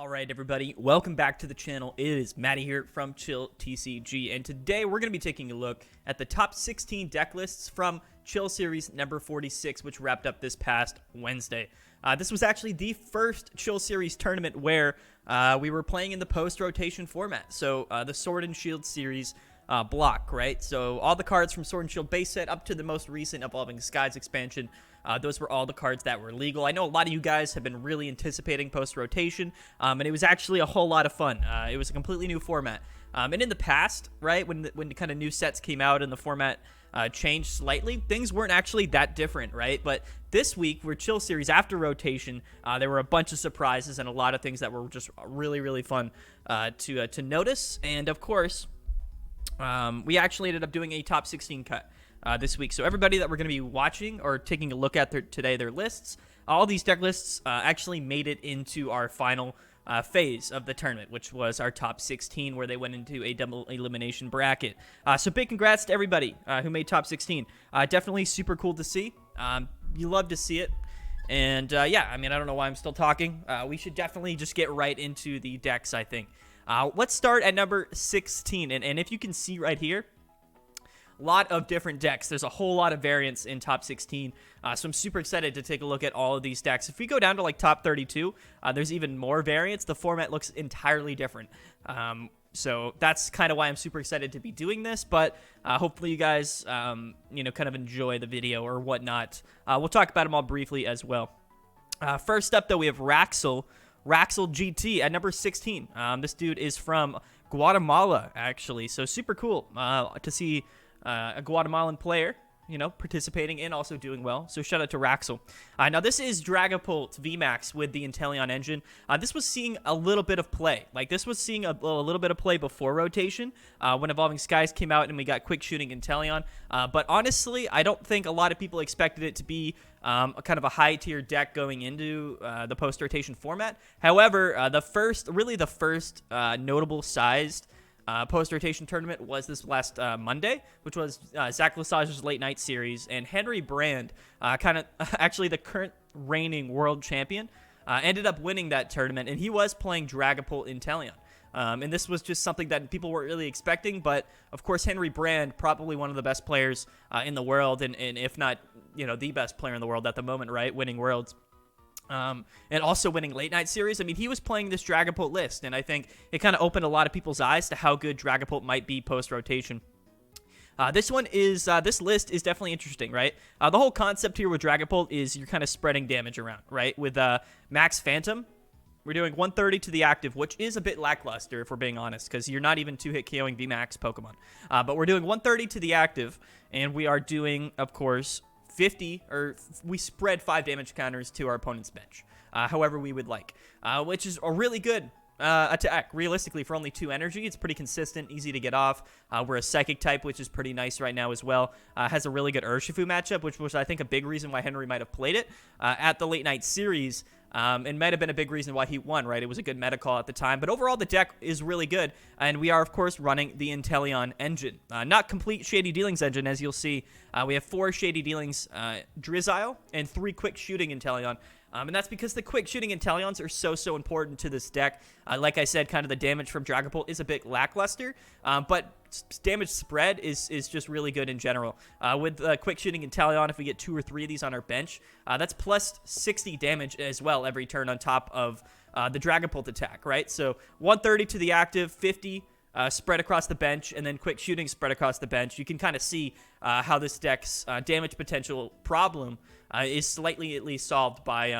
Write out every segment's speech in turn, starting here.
All right, everybody, welcome back to the channel. It is Matty here from Chill TCG, and today we're going to be taking a look at the top 16 deck lists from Chill Series number 46, which wrapped up this past Wednesday. This was actually the first Chill Series tournament where we were playing in the post-rotation format, so the Sword and Shield series block, right? So all the cards from Sword and Shield base set up to the most recent Evolving Skies expansion. Those were all the cards that were legal. I know a lot of you guys have been really anticipating post-rotation, and it was actually a whole lot of fun. It was a completely new format. And in the past, right, when the kind of new sets came out and the format changed slightly, things weren't actually that different, right? But this week, for Chill Series after rotation, there were a bunch of surprises and a lot of things that were just really, really fun to notice. And, of course, we actually ended up doing a top 16 cut this week. So everybody that we're going to be watching or taking a look at their lists, all these deck lists actually made it into our final phase of the tournament, which was our top 16, where they went into a double elimination bracket. So big congrats to everybody who made top 16. Definitely super cool to see. You love to see it. And yeah, I mean, I don't know why I'm still talking. We should definitely just get right into the decks, I think. Let's start at number 16. And if you can see right here, a lot of different decks. There's a whole lot of variants in top 16, so I'm super excited to take a look at all of these decks. If we go down to like top 32, there's even more variants. The format looks entirely different, so that's kind of why I'm super excited to be doing this, but hopefully you guys kind of enjoy the video or whatnot. We'll talk about them all briefly as well. First up, though, we have Raxel GT at number 16. This dude is from Guatemala, actually, so super cool to see a Guatemalan player, participating and also doing well. So shout out to Raxel. Now this is Dragapult Vmax with the Inteleon engine. This was seeing a little bit of play. This was seeing a little bit of play before rotation when Evolving Skies came out and we got quick shooting Inteleon. But honestly, I don't think a lot of people expected it to be kind of a high tier deck going into the post rotation format. However, the first notable sized post-rotation tournament was this last Monday, which was Zach Lesage's late night series, and Henry Brand, actually the current reigning world champion, ended up winning that tournament, and he was playing Dragapult Inteleon. And this was just something that people weren't really expecting, but of course Henry Brand, probably one of the best players in the world, and if not, the best player in the world at the moment, right, winning worlds. And also winning late night series. I mean, he was playing this Dragapult list, and I think it kind of opened a lot of people's eyes to how good Dragapult might be post-rotation. This list is definitely interesting, right? The whole concept here with Dragapult is you're kind of spreading damage around, right? With Max Phantom, we're doing 130 to the active, which is a bit lackluster, if we're being honest, because you're not even two-hit KOing VMAX Pokemon. But we're doing 130 to the active, and we are doing, of course, 50, or we spread 5 damage counters to our opponent's bench, however we would like, which is a really good attack. Realistically, for only 2 energy, it's pretty consistent, easy to get off. We're a Psychic type, which is pretty nice right now as well. Has a really good Urshifu matchup, which was, I think, a big reason why Henry might have played it at the late night series. And might have been a big reason why he won, right? It was a good meta call at the time. But overall, the deck is really good. And we are, of course, running the Inteleon engine. Not complete Shady Dealings engine, as you'll see. We have 4 Shady Dealings Drizzile and 3 quick shooting Inteleon. And that's because the quick shooting Inteleons are so important to this deck. Like I said, kind of the damage from Dragapult is a bit lackluster, but damage spread is just really good in general. With quick shooting Inteleon, if we get 2 or 3 of these on our bench, that's plus 60 damage as well every turn on top of the Dragapult attack, right? So 130 to the active, 50 spread across the bench, and then quick shooting spread across the bench. You can kind of see how this deck's damage potential problem is slightly at least solved by,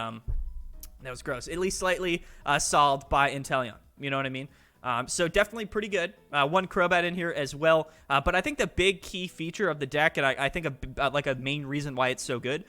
that was gross, at least slightly solved by Inteleon. You know what I mean? So definitely pretty good. 1 Crobat in here as well. But I think the big key feature of the deck, and I think a main reason why it's so good,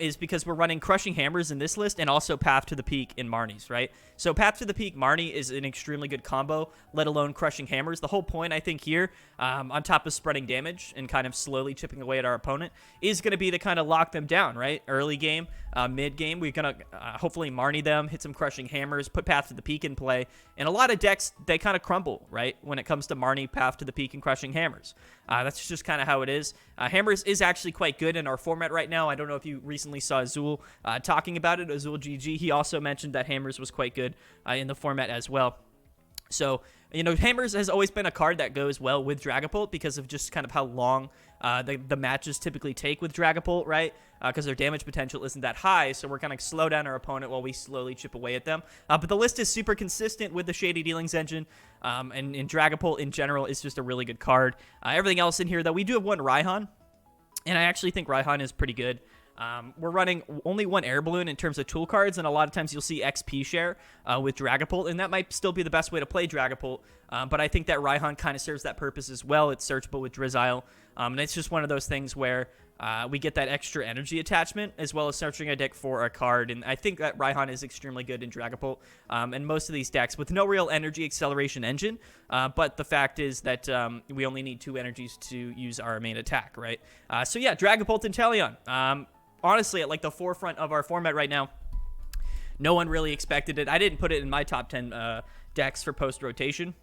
is because we're running Crushing Hammers in this list and also Path to the Peak in Marnie's, right? So Path to the Peak Marnie is an extremely good combo, let alone Crushing Hammers. The whole point, I think, here, on top of spreading damage and kind of slowly chipping away at our opponent, is going to be to kind of lock them down, right? Early game, mid game, we're going to hopefully Marnie them, hit some Crushing Hammers, put Path to the Peak in play. And a lot of decks, they kind of crumble, right? When it comes to Marnie, Path to the Peak, and Crushing Hammers. That's just kind of how it is. Hammers is actually quite good in our format right now. I don't know if you recently saw Azul talking about it, Azul GG. He also mentioned that Hammers was quite good in the format as well. So, Hammers has always been a card that goes well with Dragapult because of just kind of how long the matches typically take with Dragapult, right? Because their damage potential isn't that high, so we're kind of slow down our opponent while we slowly chip away at them. But the list is super consistent with the Shady Dealings engine, and Dragapult in general is just a really good card. Everything else in here, though, we do have one Raihan, and I actually think Raihan is pretty good. We're running only one air balloon in terms of tool cards, and a lot of times you'll see XP share with Dragapult, and that might still be the best way to play Dragapult, but I think that Raihan kind of serves that purpose as well. It's searchable with Drizzile, and it's just one of those things where we get that extra energy attachment as well as searching a deck for a card, and I think that Raihan is extremely good in Dragapult, and most of these decks with no real energy acceleration engine, but the fact is that we only need 2 energies to use our main attack, right? So yeah, Dragapult and Inteleon. Honestly, at like the forefront of our format right now, no one really expected it. I didn't put it in my top 10 decks for post-rotation.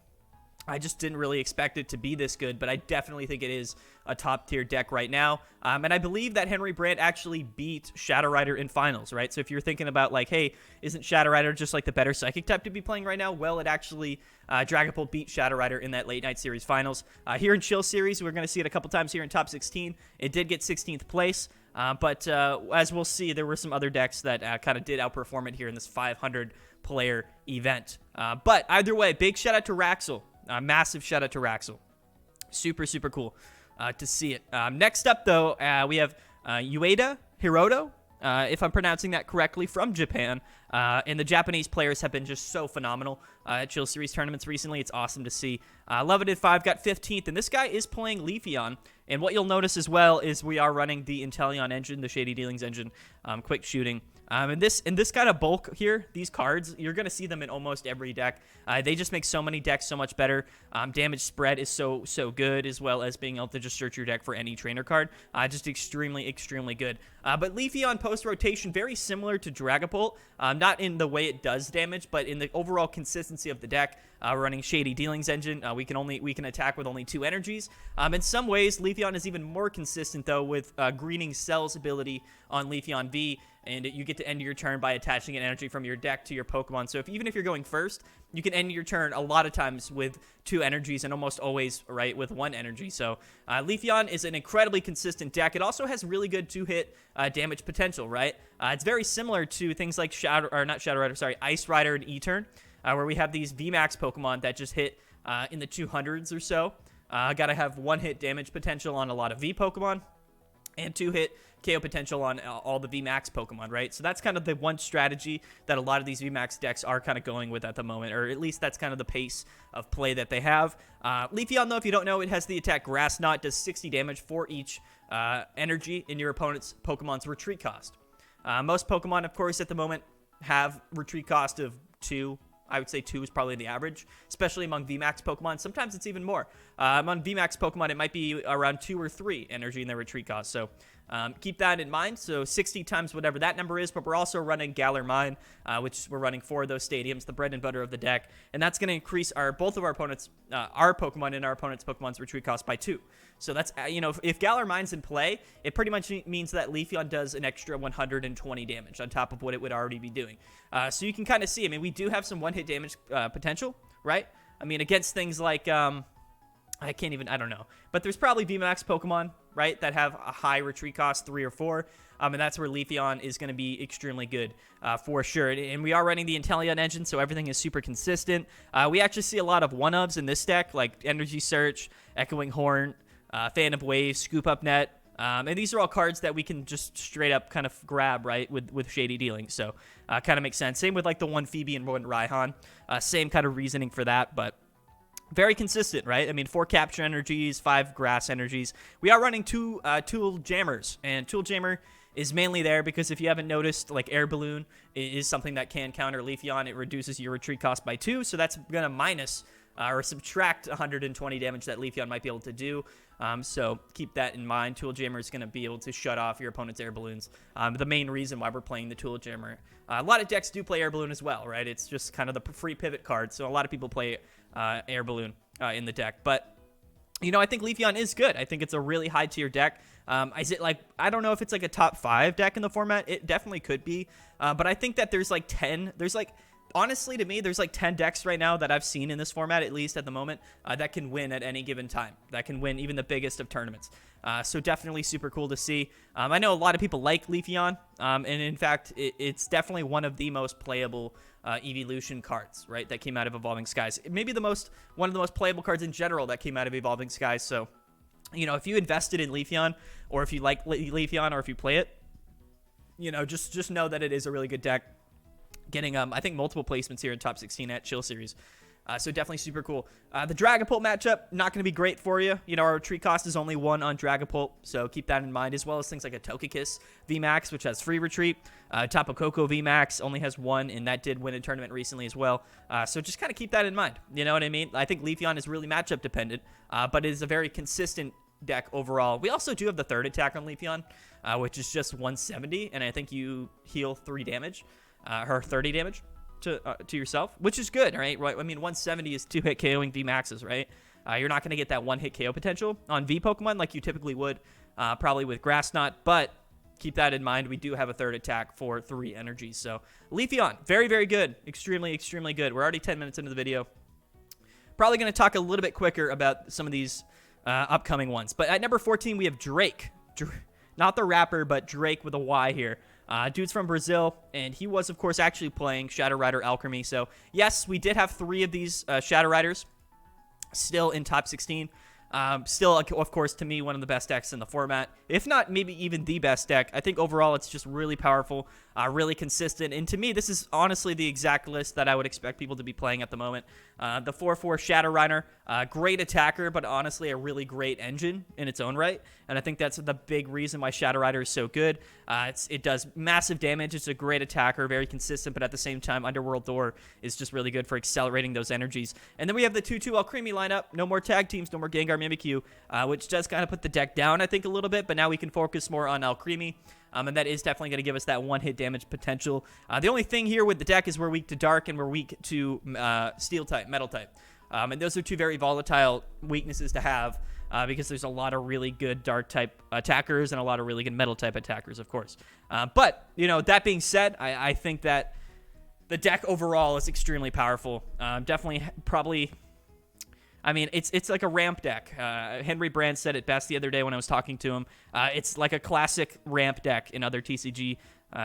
I just didn't really expect it to be this good, but I definitely think it is a top-tier deck right now. And I believe that Henry Brandt actually beat Shadow Rider in finals, right? So if you're thinking about like, hey, isn't Shadow Rider just like the better Psychic type to be playing right now? Well, it actually, Dragapult beat Shadow Rider in that late night series finals. Here in Chill Series, we're going to see it a couple times here in top 16. It did get 16th place. But as we'll see, there were some other decks that kind of did outperform it here in this 500-player event. But either way, big shout-out to Raxel. Massive shout-out to Raxel. Super, super cool to see it. Next up, though, we have Ueda Hiroto, if I'm pronouncing that correctly, from Japan. And the Japanese players have been just so phenomenal at Chill Series tournaments recently. It's awesome to see. Levited 5 got 15th, and this guy is playing Leafeon. And what you'll notice as well is we are running the Inteleon engine, the Shady Dealings engine, quick shooting. And this kind of bulk here, these cards, you're going to see them in almost every deck. They just make so many decks so much better. Damage spread is so good, as well as being able to just search your deck for any trainer card. Just extremely, extremely good. But Leafeon post-rotation, very similar to Dragapult. Not in the way it does damage, but in the overall consistency of the deck. Running Shady Dealings engine, we can attack with only 2 energies. In some ways, Leafeon is even more consistent, though, with Greening Cell's ability on Leafeon V, and you get to end your turn by attaching an energy from your deck to your Pokemon. So even if you're going first, you can end your turn a lot of times with 2 energies and almost always, right, with 1 energy. So Leafeon is an incredibly consistent deck. It also has really good 2-hit damage potential, right? It's very similar to things like Ice Rider and E-Turn, where we have these Vmax Pokemon that just hit in the 200s or so. Gotta have 1-hit damage potential on a lot of V Pokemon, and 2-hit KO potential on all the VMAX Pokemon, right? So that's kind of the one strategy that a lot of these VMAX decks are kind of going with at the moment, or at least that's kind of the pace of play that they have. Leafeon, though, if you don't know, it has the attack Grass Knot, does 60 damage for each energy in your opponent's Pokemon's retreat cost. Most Pokemon, of course, at the moment have retreat cost of 2. I would say 2 is probably the average, especially among VMAX Pokemon. Sometimes it's even more. Among VMAX Pokemon, it might be around 2 or 3 energy in their retreat cost. So keep that in mind. So 60 times whatever that number is, but we're also running Galar Mine, which we're running 4 of those stadiums, the bread and butter of the deck. And that's going to increase both of our opponents, our Pokemon and our opponent's Pokemon's retreat cost by 2. So that's, if Galar Mine's in play, it pretty much means that Leafeon does an extra 120 damage on top of what it would already be doing. So you can kind of see, we do have some 1-hit damage potential, right? Against things like, I don't know. But there's probably VMAX Pokemon, right, that have a high retreat cost, 3 or 4. And that's where Leafeon is going to be extremely good for sure. And we are running the Inteleon engine, so everything is super consistent. We actually see a lot of 1-ofs in this deck, like Energy Search, Echoing Horn, Phantom Wave, Scoop Up Net. And these are all cards that we can just straight up kind of grab, right, with Shady Dealings. So kind of makes sense. Same with like the 1 Phoebe and 1 Raihan. Same kind of reasoning for that, but very consistent, right? 4 Capture Energies, 5 Grass Energies. We are running 2 Tool Jammers, and Tool Jammer is mainly there because if you haven't noticed, like Air Balloon is something that can counter Leafeon. It reduces your retreat cost by 2, so that's going to minus or subtract 120 damage that Leafeon might be able to do. So keep that in mind. Tool Jammer is going to be able to shut off your opponent's Air Balloons. The main reason why we're playing the Tool Jammer. A lot of decks do play Air Balloon as well, right? It's just kind of the free pivot card, so a lot of people play Air Balloon in the deck. But I think Leafeon is good. I think it's a really high tier deck. Is it like, I don't know if it's like a top 5 deck in the format. It definitely could be. But I think that there's like 10, honestly, to me, there's like 10 decks right now that I've seen in this format, at least at the moment, that can win at any given time. That can win even the biggest of tournaments. So definitely super cool to see. I know a lot of people like Leafeon, and in fact, it's definitely one of the most playable evolution cards, right, that came out of Evolving Skies. Maybe one of the most playable cards in general that came out of Evolving Skies. So, if you invested in Leafeon, or if you like Leafeon, or if you play it, just know that it is a really good deck. Getting, I think, multiple placements here in top 16 at Chill Series. So definitely super cool. The Dragapult matchup, not going to be great for you. Our retreat cost is only 1 on Dragapult, so keep that in mind, as well as things like a Togekiss Vmax, which has free retreat. Tapu Koko Vmax only has 1, and that did win a tournament recently as well. So just kind of keep that in mind. You know what I mean? I think Leafeon is really matchup dependent, but it is a very consistent deck overall. We also do have the third attack on Leafeon, which is just 170, and I think you heal 3 damage, or 30 damage. To yourself, which is good, right? I mean, 170 is 2-hit KOing VMAXs, right? You're not going to get that 1-hit KO potential on V Pokemon like you typically would, probably with Grass Knot, but keep that in mind. We do have a third attack for 3 energies. So Leafeon, very, very good. Extremely, extremely good. We're already 10 minutes into the video. Probably going to talk a little bit quicker about some of these upcoming ones. But at number 14, we have Drake. Not the rapper, but Drake with a Y here. Dude's from Brazil, and he was, of course, actually playing Shadow Rider Alchemy. So, yes, we did have 3 of these Shadow Riders still in top 16. Still, of course, to me, one of the best decks in the format, if not maybe even the best deck. I think overall it's just really powerful, really consistent, and to me, this is honestly the exact list that I would expect people to be playing at the moment. The 4/4 Shadow Rider, great attacker, but honestly a really great engine in its own right, and I think that's the big reason why Shadow Rider is so good. It does massive damage, it's a great attacker, very consistent, but at the same time, Underworld Door is just really good for accelerating those energies. And then we have the 2/2 Alcremie lineup, no more tag teams, no more Gengar Mimikyu, which does kind of put the deck down, I think, a little bit, but now we can focus more on Alcremie. And that is definitely going to give us that 1-hit damage potential. The only thing here with the deck is we're weak to Dark and we're weak to Steel type, Metal type. And those are 2 very volatile weaknesses to have because there's a lot of really good Dark type attackers and a lot of really good Metal type attackers, of course. But, that being said, I think that the deck overall is extremely powerful. Definitely, probably... I mean, it's like a ramp deck. Henry Brand said it best the other day when I was talking to him. It's like a classic ramp deck in other TCG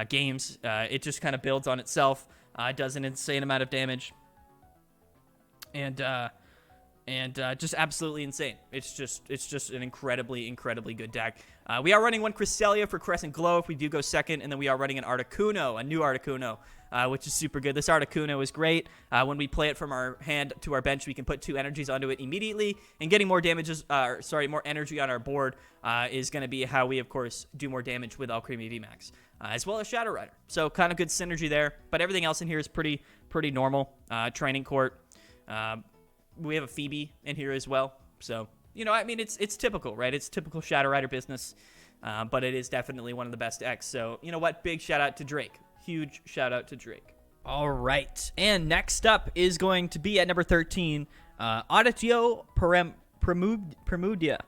games. It just kind of builds on itself. It does an insane amount of damage. And just absolutely insane. It's just an incredibly, incredibly good deck. We are running 1 Cresselia for Crescent Glow if we do go second, and then we are running an Articuno, a new Articuno, which is super good. This Articuno is great. When we play it from our hand to our bench, we can put 2 energies onto it immediately, and getting more more energy on our board is going to be how we, of course, do more damage with Alcremie VMAX, as well as Shadow Rider. So kind of good synergy there, but everything else in here is pretty normal. Training Court. We have a Phoebe in here as well. So, I mean, it's typical, right? It's typical Shadow Rider business, but it is definitely one of the best decks. So, you know what? Big shout out to Drake. Huge shout out to Drake. All right. And next up is going to be at number 13, Adityo Pramudia.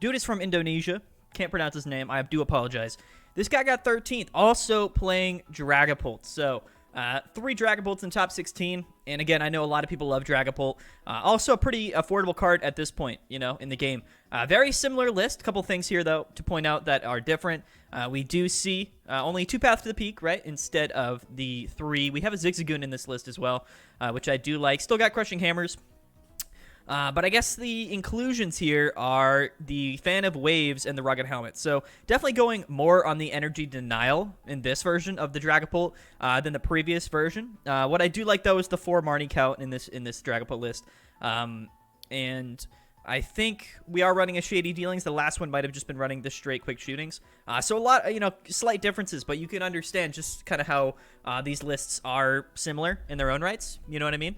Dude is from Indonesia. Can't pronounce his name. I do apologize. This guy got 13th, also playing Dragapult. So, 3 Dragapults in top 16, and again, I know a lot of people love Dragapult. Also a pretty affordable card at this point, in the game. Very similar list. A couple things here, though, to point out that are different. We do see only 2 Paths to the Peak, right, instead of the 3. We have a Zigzagoon in this list as well, which I do like. Still got Crushing Hammers. But I guess the inclusions here are the Fan of Waves and the Rugged Helmet. So definitely going more on the energy denial in this version of the Dragapult than the previous version. What I do like, though, is the 4 Marnie count in this Dragapult list. And I think we are running a Shady Dealings. The last one might have just been running the straight Quick Shootings. So a lot, slight differences, but you can understand just kind of how these lists are similar in their own rights. You know what I mean?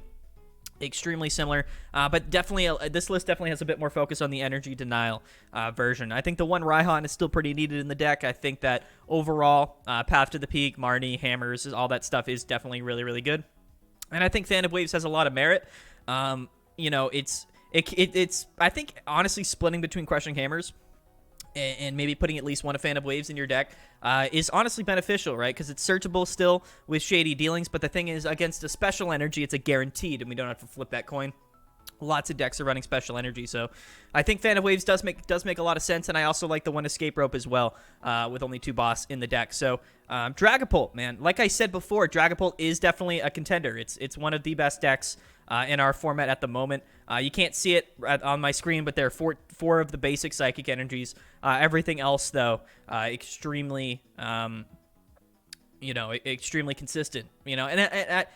Extremely similar, but definitely this list definitely has a bit more focus on the energy denial version. I think the 1 Raihan is still pretty needed in the deck. I think that overall, Path to the Peak, Marnie, Hammers, all that stuff is definitely really, really good. And I think Fan of Waves has a lot of merit. It's It's I think honestly splitting between Crushing Hammers and maybe putting at least one of Fan of Waves in your deck is honestly beneficial, right? Because it's searchable still with Shady Dealings, but the thing is, against a special energy, it's a guaranteed, and we don't have to flip that coin. Lots of decks are running special energy, so I think Fan of Waves does make a lot of sense, and I also like the one Escape Rope as well, with only 2 boss in the deck. So Dragapult, man, like I said before, Dragapult is definitely a contender. It's one of the best decks in our format at the moment. You can't see it on my screen, but there are four of the basic psychic energies. Everything else, though, extremely, extremely consistent. And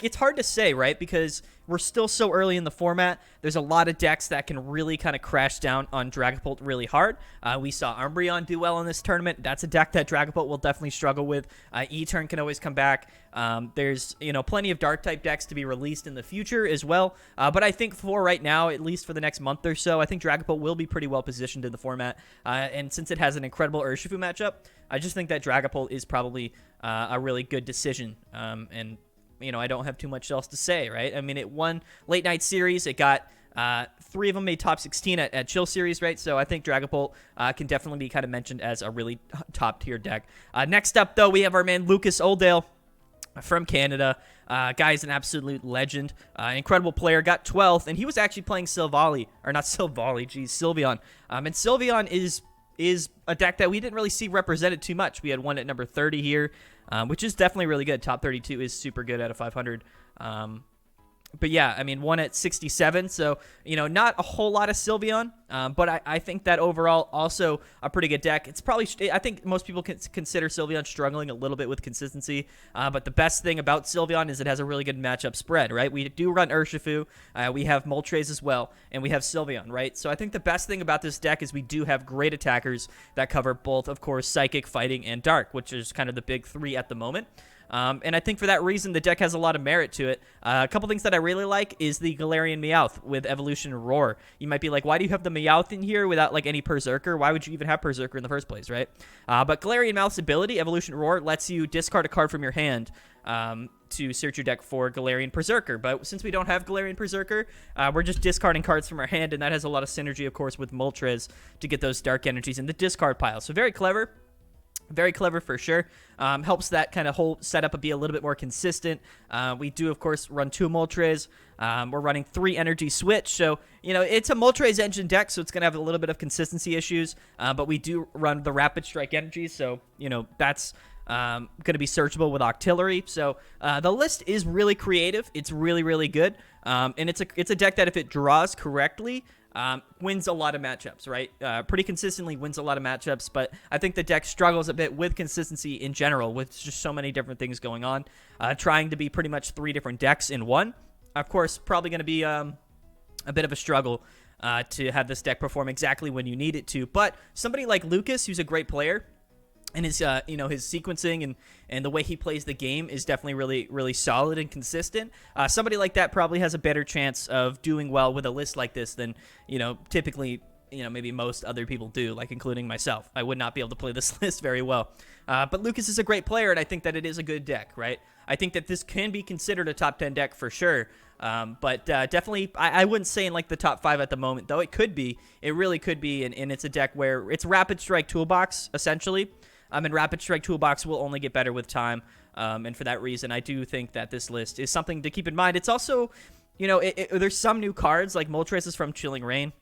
it's hard to say, right? Because we're still so early in the format. There's a lot of decks that can really kind of crash down on Dragapult really hard. We saw Umbreon do well in this tournament. That's a deck that Dragapult will definitely struggle with. E-Turn can always come back. There's, plenty of Dark-type decks to be released in the future as well. But I think for right now, at least for the next month or so, I think Dragapult will be pretty well positioned in the format. And since it has an incredible Urshifu matchup, I just think that Dragapult is probably a really good decision. And I don't have too much else to say, right? I mean, it won Late Night Series. It got 3 of them made top 16 at Chill Series, right? So I think Dragapult can definitely be kind of mentioned as a really top-tier deck. Next up, though, we have our man Lucas Oldale from Canada. Guy's an absolute legend. Incredible player. Got 12th, and he was actually playing Sylveon. And Sylveon is a deck that we didn't really see represented too much. We had one at number 30 here, which is definitely really good. Top 32 is super good out of 500. But yeah, I mean, one at 67, so, not a whole lot of Sylveon, but I think that overall also a pretty good deck. It's probably, I think most people can consider Sylveon struggling a little bit with consistency, but the best thing about Sylveon is it has a really good matchup spread, right? We do run Urshifu, we have Moltres as well, and we have Sylveon, right? So I think the best thing about this deck is we do have great attackers that cover both, of course, Psychic, Fighting, and Dark, which is kind of the big 3 at the moment. And I think for that reason, the deck has a lot of merit to it. A couple things that I really like is the Galarian Meowth with Evolution Roar. You might be like, why do you have the Meowth in here without like any Berserker? Why would you even have Berserker in the first place, right? But Galarian Meowth's ability, Evolution Roar, lets you discard a card from your hand to search your deck for Galarian Berserker. But since we don't have Galarian Berserker, we're just discarding cards from our hand, and that has a lot of synergy, of course, with Moltres to get those dark energies in the discard pile. So very clever. Very clever for sure. Helps that kind of whole setup be a little bit more consistent. We do, of course, run 2 Moltres. We're running 3 Energy Switch. So, it's a Moltres engine deck, so it's going to have a little bit of consistency issues. But we do run the Rapid Strike energies, so, that's going to be searchable with Octillery. So the list is really creative. It's really, really good. And it's a deck that if it draws correctly, wins a lot of matchups, right? Pretty consistently wins a lot of matchups, but I think the deck struggles a bit with consistency in general, with just so many different things going on. Trying to be pretty much 3 different decks in one. Of course, probably going to be a bit of a struggle to have this deck perform exactly when you need it to. But somebody like Lucas, who's a great player, and his his sequencing and the way he plays the game is definitely really, really solid and consistent. Somebody like that probably has a better chance of doing well with a list like this than, typically, maybe most other people do, like including myself. I would not be able to play this list very well. But Lucas is a great player, and I think that it is a good deck, right? I think that this can be considered a top 10 deck for sure. But definitely, I wouldn't say in like the top 5 at the moment, though it could be. It really could be, and it's a deck where it's Rapid Strike Toolbox, essentially. And Rapid Strike Toolbox will only get better with time. And for that reason, I do think that this list is something to keep in mind. It's also, there's some new cards, like Moltres is from Chilling Reign.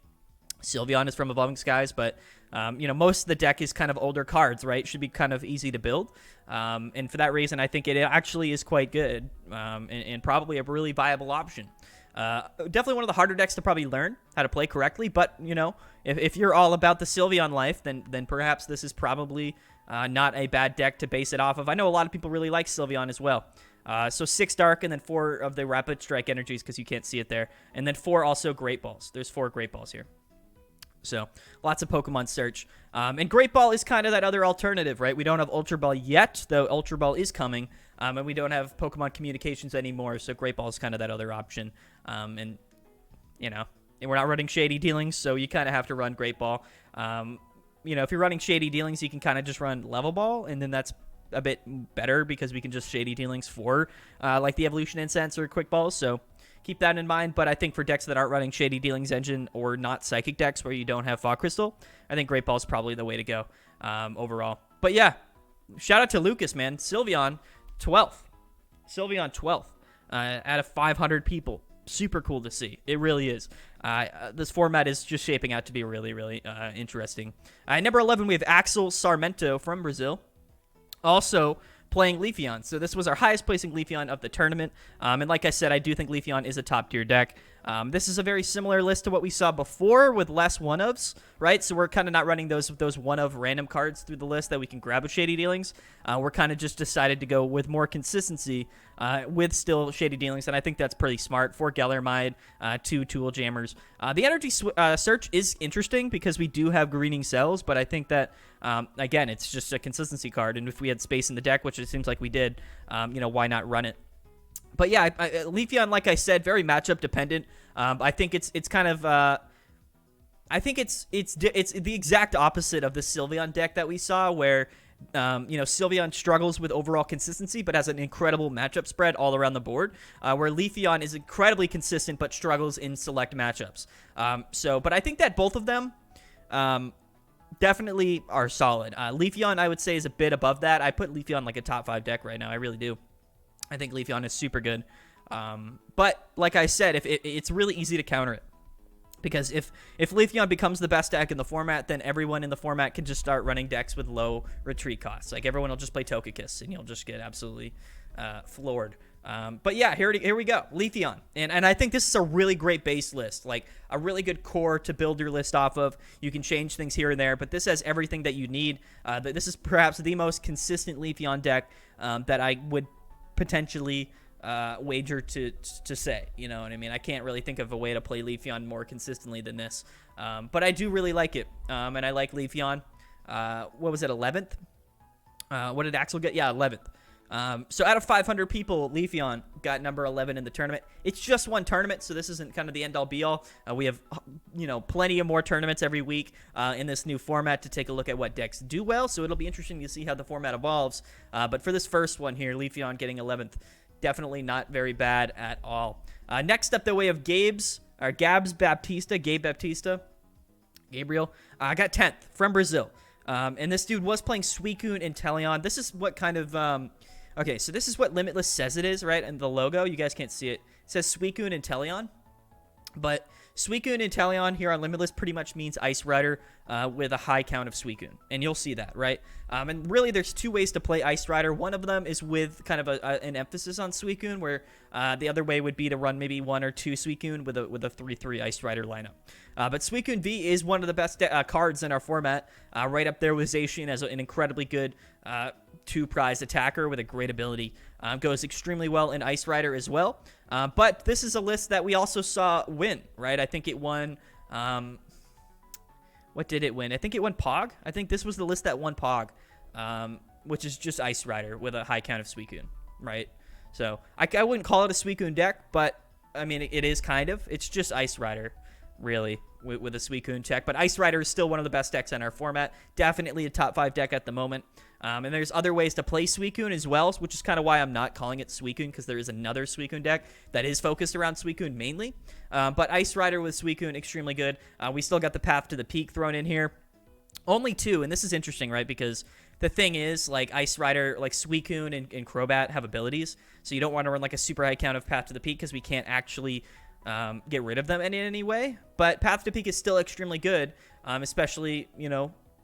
Sylveon is from Evolving Skies, but, most of the deck is kind of older cards, right? Should be kind of easy to build. And for that reason, I think it actually is quite good and probably a really viable option. Definitely one of the harder decks to probably learn how to play correctly, but, if you're all about the Sylveon life, then perhaps this is probably not a bad deck to base it off of. I know a lot of people really like Sylveon as well. So 6 Dark and then 4 of the Rapid Strike energies because you can't see it there. And then 4 also Great Balls. There's 4 Great Balls here. So lots of Pokemon search. And Great Ball is kind of that other alternative, right? We don't have Ultra Ball yet, though Ultra Ball is coming. And we don't have Pokemon Communications anymore, so Great Ball is kind of that other option. And we're not running Shady Dealings, so you kind of have to run Great Ball. If you're running Shady Dealings, you can kind of just run Level Ball, and then that's a bit better because we can just Shady Dealings for like the Evolution Incense or Quick Balls. So keep that in mind. But I think for decks that aren't running Shady Dealings Engine or not Psychic decks where you don't have Fog Crystal, I think Great Ball is probably the way to go overall. But yeah, shout out to Lucas, man. Sylveon 12th. Sylveon 12th out of 500 people. Super cool to see. It really is. This format is just shaping out to be really, really interesting. Number 11, we have Axel Sarmento from Brazil. Also playing Leafeon. So this was our highest placing Leafeon of the tournament. And like I said, I do think Leafeon is a top tier deck. This is a very similar list to what we saw before with less one-ofs, right? So we're kind of not running those one-of random cards through the list that we can grab with Shady Dealings. We're kind of just decided to go with more consistency with still Shady Dealings, and I think that's pretty smart. 4 Gellermide, 2 Tool Jammers. The Energy Search is interesting because we do have Greening Cells, but I think that, again, it's just a consistency card, and if we had space in the deck, which it seems like we did, why not run it? But yeah, Leafeon, like I said, very matchup dependent. I think it's kind of I think it's the exact opposite of the Sylveon deck that we saw, where Sylveon struggles with overall consistency, but has an incredible matchup spread all around the board. Where Leafeon is incredibly consistent, but struggles in select matchups. But I think that both of them definitely are solid. Leafeon, I would say, is a bit above that. I put Leafeon like a top 5 deck right now. I really do. I think Leafeon is super good. But like I said, it's really easy to counter it. Because if Leafeon becomes the best deck in the format, then everyone in the format can just start running decks with low retreat costs. Like, everyone will just play Togekiss, and you'll just get absolutely floored. But yeah, here we go. Leafeon. And I think this is a really great base list. Like, a really good core to build your list off of. You can change things here and there, but this has everything that you need. This is perhaps the most consistent Leafeon deck that I would potentially wager to say, you know what I mean? I can't really think of a way to play Leafeon more consistently than this, but I do really like it, and I like Leafeon. What was it, 11th? What did Axel get? Yeah, 11th. So out of 500 people, Leafeon got number 11 in the tournament. It's just one tournament, so this isn't kind of the end-all be-all. We have, plenty of more tournaments every week in this new format to take a look at what decks do well, so it'll be interesting to see how the format evolves. But for this first one here, Leafeon getting 11th, definitely not very bad at all. Next up, though, we have Gabe Baptista. Gabriel. I got 10th from Brazil. And this dude was playing Suicune and Teleon. This is what kind of... Okay, so this is what Limitless says it is, right? And the logo, you guys can't see it. It says Suicune and Teleon. But Suicune and Teleon here on Limitless pretty much means Ice Rider with a high count of Suicune. And you'll see that, right? And really, there's 2 ways to play Ice Rider. One of them is with kind of an emphasis on Suicune, where the other way would be to run maybe 1 or 2 Suicune with a 3-3 Ice Rider lineup. But Suicune V is one of the best cards in our format, right up there with Zacian as an incredibly good 2-prize attacker with a great ability. Goes extremely well in Ice Rider as well. But this is a list that we also saw win, right? I think it won... what did it win? I think it won Pog. I think this was the list that won Pog, which is just Ice Rider with a high count of Suicune, right? So I wouldn't call it a Suicune deck, but I mean, it is kind of. It's just Ice Rider, really, with a Suicune tech. But Ice Rider is still one of the best decks in our format. Definitely a top 5 deck at the moment. And there's other ways to play Suicune as well, which is kind of why I'm not calling it Suicune, because there is another Suicune deck that is focused around Suicune mainly. But Ice Rider with Suicune, extremely good. We still got the Path to the Peak thrown in here. Only 2, and this is interesting, right? Because the thing is, like, Ice Rider, like Suicune and Crobat have abilities, so you don't want to run like a super high count of Path to the Peak because we can't actually get rid of them in any way. But Path to Peak is still extremely good, especially,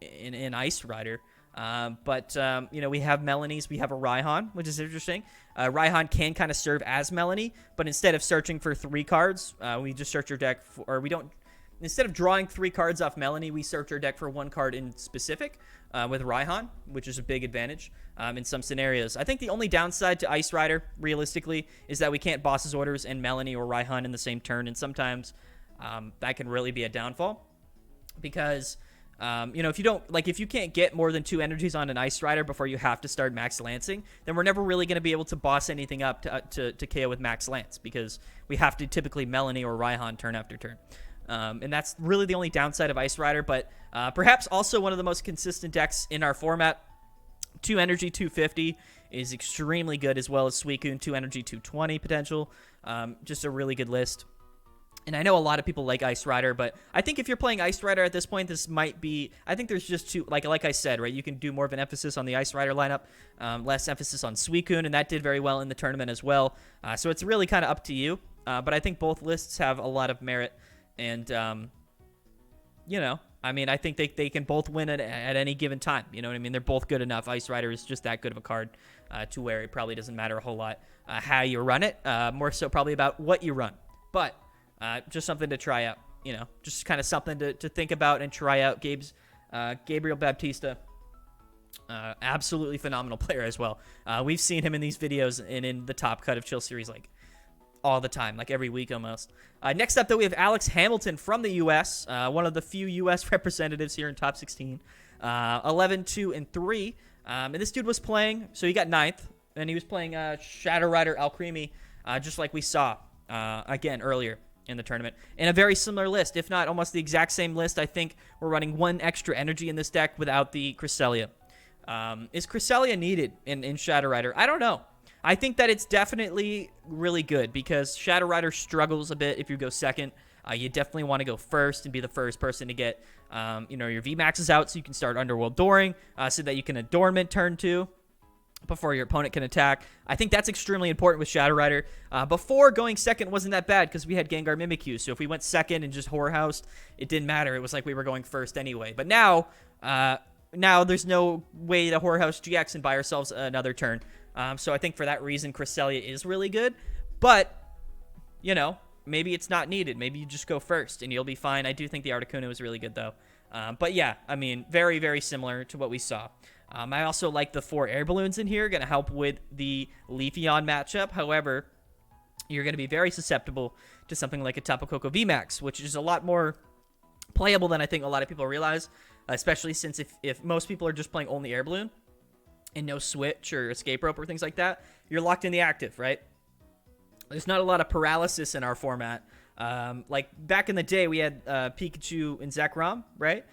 in Ice Rider. We have Melanies, we have a Raihan, which is interesting. Raihan can kind of serve as Melanie, but instead of searching for 3 cards, we just search your deck instead of drawing 3 cards off Melanie, we search our deck for 1 card in specific with Raihan, which is a big advantage in some scenarios. I think the only downside to Ice Rider, realistically, is that we can't Boss's Orders and Melanie or Raihan in the same turn, and sometimes that can really be a downfall. Because, if you can't get more than 2 energies on an Ice Rider before you have to start Max Lancing, then we're never really going to be able to boss anything up to KO with Max Lance, because we have to typically Melanie or Raihan turn after turn. And that's really the only downside of Ice Rider, but perhaps also one of the most consistent decks in our format. 2 energy, 250 is extremely good, as well as Suicune, 2 energy, 220 potential. Just a really good list. And I know a lot of people like Ice Rider, but I think if you're playing Ice Rider at this point, this might be... I think there's just two... Like I said, right? You can do more of an emphasis on the Ice Rider lineup, less emphasis on Suicune, and that did very well in the tournament as well. So it's really kind of up to you. But I think both lists have a lot of merit. And, you know, I mean, I think they can both win at any given time. You know what I mean? They're both good enough. Ice Rider is just that good of a card to where it probably doesn't matter a whole lot how you run it. More so probably about what you run. But... just something to try out, you know, just kind of something to think about and try out. Gabriel Baptista, absolutely phenomenal player as well. We've seen him in these videos and in the top cut of Chill Series like all the time, like every week almost. Next up, though, we have Alex Hamilton from the U.S., one of the few U.S. representatives here in top 16, 11, 2, and 3. And this dude was playing, so he got 9th, and he was playing Shadow Rider Alcremie, just like we saw again earlier in the tournament, in a very similar list, if not almost the exact same list. I think we're running one extra energy in this deck without the Cresselia. Is Cresselia needed in Shadow Rider? I don't know. I think that it's definitely really good because Shadow Rider struggles a bit if you go second. You definitely want to go first and be the first person to get, you know, your Vmaxes out so you can start Underworld Dooring, so that you can Adornment turn 2 before your opponent can attack. I think that's extremely important with Shadow Rider. Before, going second wasn't that bad because we had Gengar Mimikyu. So if we went second and just Horror Housed, it didn't matter. It was like we were going first anyway. But now there's no way to Horror House GX and buy ourselves another turn. So I think for that reason, Cresselia is really good. But, you know, maybe it's not needed. Maybe you just go first and you'll be fine. I do think the Articuno is really good, though. But yeah, I mean, very, very similar to what we saw. I also like the 4 air balloons in here, going to help with the Leafeon matchup. However, you're going to be very susceptible to something like a Tapu Koko Vmax, which is a lot more playable than I think a lot of people realize, especially since if most people are just playing only air balloon and no switch or escape rope or things like that, you're locked in the active, right? There's not a lot of paralysis in our format. Like back in the day, we had Pikachu and Zekrom, right?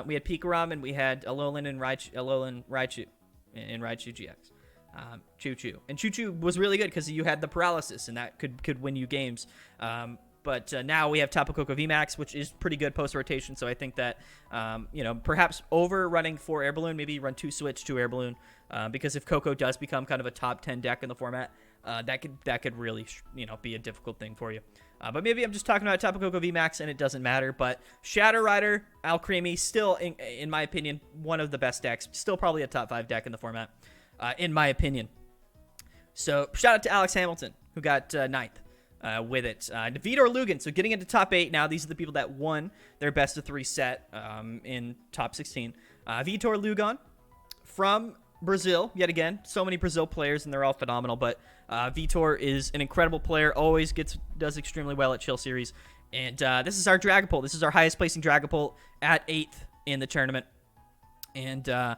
We had Pikarom and we had Alolan and Raichu in Raichu GX. Choo-Choo. And Choo-Choo was really good because you had the paralysis and that could win you games. But now we have Tapu Koko Vmax, which is pretty good post-rotation. So I think that, you know, perhaps over running 4 air balloon, maybe run 2 switch, 2 air balloon. Because if Koko does become kind of a top 10 deck in the format, that could really, you know, be a difficult thing for you. But maybe I'm just talking about Tapu Koko Vmax and it doesn't matter. But Shadow Rider, Alcremie, still, in my opinion, one of the best decks. Still probably a top 5 deck in the format, in my opinion. So shout out to Alex Hamilton, who got 9th with it. Vitor Lugan, so getting into top 8 now. These are the people that won their best of 3 set in top 16. Vitor Lugan from Brazil, yet again. So many Brazil players, and they're all phenomenal. But Vitor is an incredible player. Always does extremely well at Chill Series. And this is our Dragapult. This is our highest placing Dragapult at 8th in the tournament. And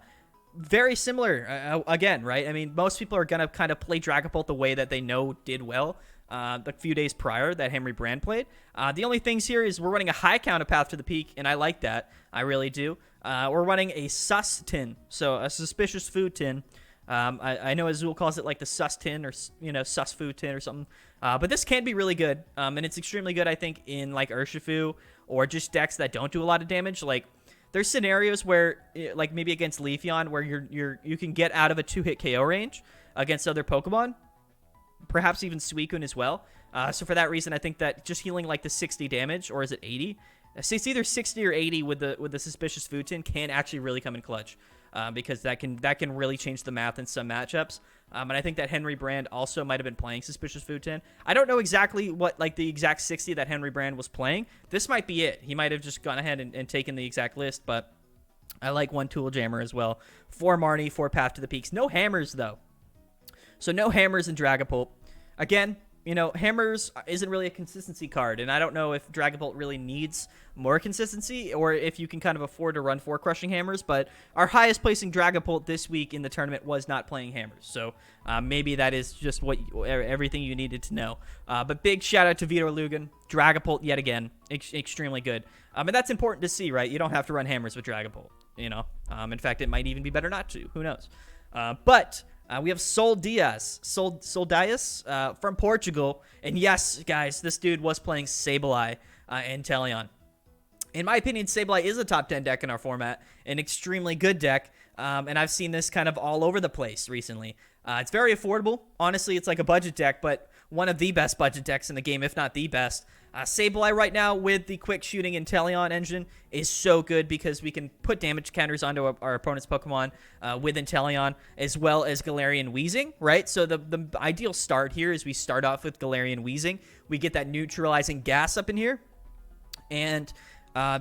very similar, again, right? I mean, most people are going to kind of play Dragapult the way that they know did well the few days prior that Henry Brand played. The only things here is we're running a high counter path to the peak, and I like that. I really do. We're running a sus tin, so a suspicious food tin. I know Azul calls it like the sus tin or, you know, sus food tin or something. But this can be really good, and it's extremely good, I think, in like Urshifu or just decks that don't do a lot of damage. Like, there's scenarios where, like maybe against Leafeon, where you can get out of a 2-hit KO range against other Pokemon, perhaps even Suicune as well. So for that reason, I think that just healing like the 60 damage, or is it 80? It's either 60 or 80 with the suspicious food tin can actually really come in clutch, because that can really change the math in some matchups. And I think that Henry Brand also might have been playing suspicious food tin. I don't know exactly what, like, the exact 60 that Henry Brand was playing. This might be it. He might have just gone ahead and taken the exact list, but I like 1 Tool Jammer as well. 4 Marnie, 4 Path to the Peaks. No hammers, though. So no hammers in Dragapult. Again, you know, hammers isn't really a consistency card, and I don't know if Dragapult really needs more consistency or if you can kind of afford to run 4 crushing hammers, but our highest placing Dragapult this week in the tournament was not playing hammers, so maybe that is just everything you needed to know. But big shout out to Vitor Lugan. Dragapult yet again, extremely good. And that's important to see, right? You don't have to run hammers with Dragapult, you know. In fact, it might even be better not to. Who knows? But We have Sol Diaz, Sol Diaz from Portugal. And yes, guys, this dude was playing Sableye and Teleon. In my opinion, Sableye is a top 10 deck in our format, an extremely good deck, and I've seen this kind of all over the place recently. It's very affordable. Honestly, it's like a budget deck, but one of the best budget decks in the game, if not the best. Sableye right now with the quick shooting Inteleon engine is so good because we can put damage counters onto our opponent's Pokemon with Inteleon, as well as Galarian Weezing, right? So the ideal start here is we start off with Galarian Weezing. We get that neutralizing gas up in here, and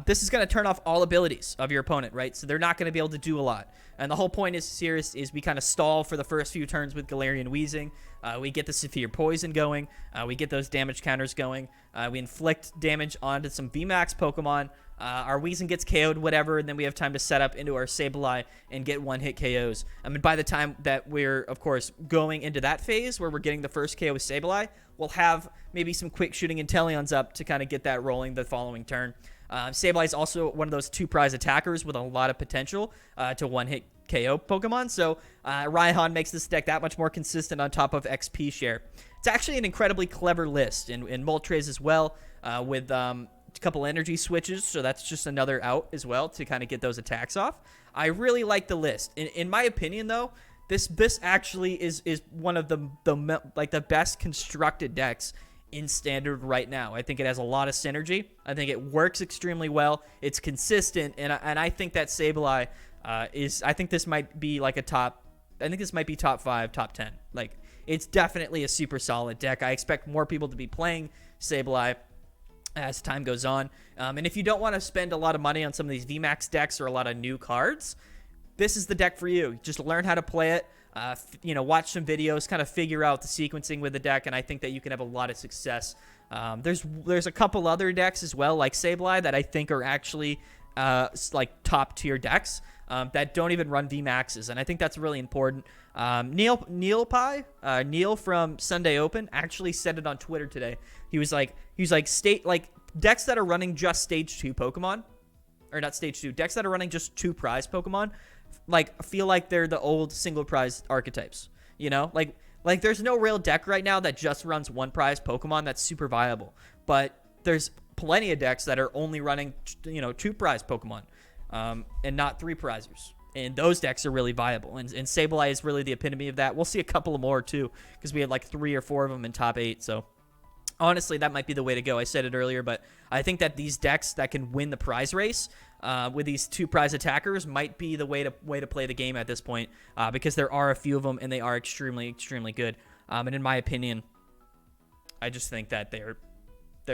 this is going to turn off all abilities of your opponent, right? So they're not going to be able to do a lot. And the whole point is we kind of stall for the first few turns with Galarian Weezing. We get the Severe Poison going. We get those damage counters going. We inflict damage onto some Vmax Pokemon. Our Weezing gets KO'd, whatever, and then we have time to set up into our Sableye and get one-hit KOs. I mean, by the time that we're, of course, going into that phase where we're getting the first KO with Sableye, we'll have maybe some quick shooting Inteleons up to kind of get that rolling the following turn. Sableye is also one of those two-prize attackers with a lot of potential to one-hit KO Pokemon, so Raihan makes this deck that much more consistent on top of XP share. It's actually an incredibly clever list, and Moltres as well, with a couple energy switches, so that's just another out as well to kind of get those attacks off. I really like the list. In my opinion, though, this actually is one of the best constructed decks in Standard right now. I think it has a lot of synergy. I think it works extremely well. It's consistent, and I think that Sableye I think this might be like top 5, top 10. Like, it's definitely a super solid deck. I expect more people to be playing Sableye as time goes on. And if you don't want to spend a lot of money on some of these VMAX decks or a lot of new cards, this is the deck for you. Just learn how to play it. Watch some videos, kind of figure out the sequencing with the deck, and I think that you can have a lot of success. There's a couple other decks as well, like Sableye, that I think are actually like top tier decks that don't even run VMAXs, and I think that's really important. Neil from Sunday Open actually said it on Twitter today. He was like decks that are running just stage 2 Pokemon, or not stage 2, decks that are running just 2 prize Pokemon, like, feel like they're the old single prize archetypes, like there's no real deck right now that just runs 1 prize Pokemon that's super viable, but there's plenty of decks that are only running 2 prize Pokemon and not 3 prizers, and those decks are really viable, and Sableye is really the epitome of that. We'll see a couple of more too, because we had like 3 or 4 of them in top 8, so honestly, that might be the way to go. I said it earlier, but I think that these decks that can win the prize race with these 2 prize attackers might be the way to play the game at this point, because there are a few of them, and they are extremely, extremely good. And in my opinion, I just think that they're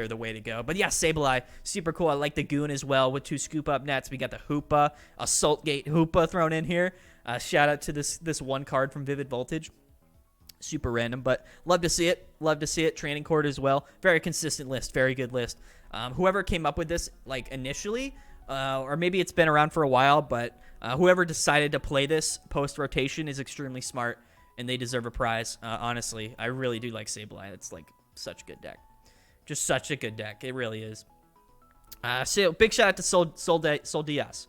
the way to go. But yeah, Sableye, super cool. I like the Goon as well with 2 scoop up nets. We got the Hoopa, Assault Gate Hoopa thrown in here. Shout out to this one card from Vivid Voltage. Super random, but love to see it. Love to see it. Training Court as well. Very consistent list. Very good list. Whoever came up with this, like, initially, or maybe it's been around for a while, but whoever decided to play this post-rotation is extremely smart, and they deserve a prize. Honestly, I really do like Sableye. It's, like, such a good deck. Just such a good deck. It really is. So, big shout out to Sol Diaz.